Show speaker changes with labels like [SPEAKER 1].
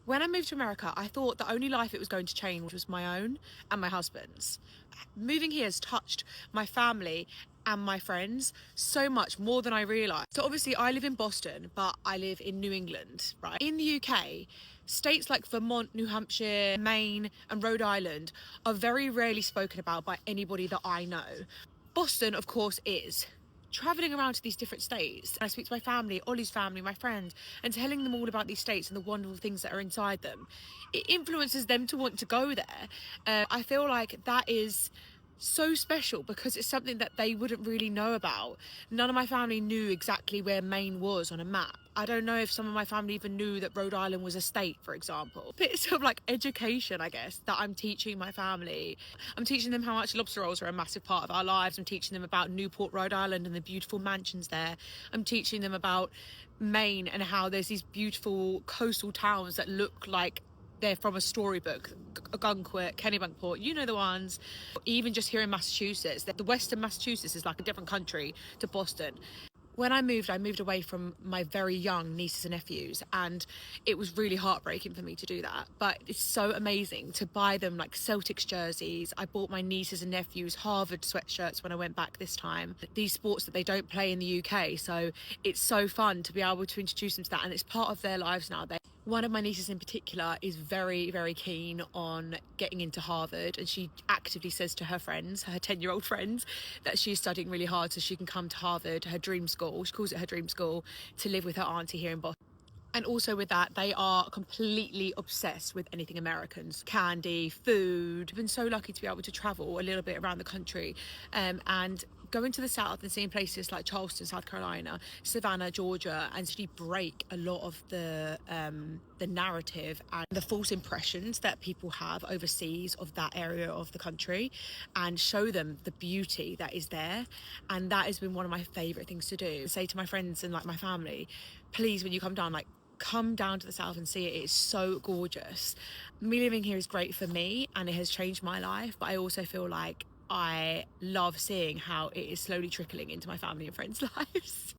[SPEAKER 1] When I moved to America, I thought the only life it was going to change was my own and my husband's. Moving here has touched my family and my friends so much more than I realised. So obviously I live in Boston, but I live in New England, right? In the UK, states like Vermont, New Hampshire, Maine and Rhode Island are very rarely spoken about by anybody that I know. Boston, of course, is. Traveling around to these different states, I speak to my family, Ollie's family, my friends, and telling them all about these states and the wonderful things that are inside them. It influences them to want to go there. I feel like that is so special because it's something that they wouldn't really know about. None of my family knew exactly where Maine was on a map. I don't know if some of my family even knew that Rhode Island was a state, for example. Bits of like education, I guess, that I'm teaching my family. I'm teaching them how much lobster rolls are a massive part of our lives. I'm teaching them about Newport, Rhode Island and the beautiful mansions there. I'm teaching them about Maine and how there's these beautiful coastal towns that look like they're from a storybook. Gunquit, Kennebunkport, you know the ones. Even just here in Massachusetts, the western Massachusetts is like a different country to Boston. When I moved away from my very young nieces and nephews, and it was really heartbreaking for me to do that. But it's so amazing to buy them like Celtics jerseys. I bought my nieces and nephews Harvard sweatshirts when I went back this time. These sports that they don't play in the UK, so it's so fun to be able to introduce them to that, and it's part of their lives now. One of my nieces in particular is very, very keen on getting into Harvard, and she actively says to her friends, her 10-year-old friends, that she's studying really hard so she can come to Harvard, her dream school. She calls it her dream school, to live with her auntie here in Boston. And also with that, they are completely obsessed with anything Americans. Candy, food. I've been so lucky to be able to travel a little bit around the country, and going to the south and seeing places like Charleston, South Carolina, Savannah, Georgia, and actually break a lot of the narrative and the false impressions that people have overseas of that area of the country, and show them the beauty that is there. And that has been one of my favorite things to do. Say to my friends and like my family, please, when you come down, like, come down to the south and see it. It's so gorgeous. Me living here is great for me and it has changed my life, but I also feel like I love seeing how it is slowly trickling into my family and friends' lives.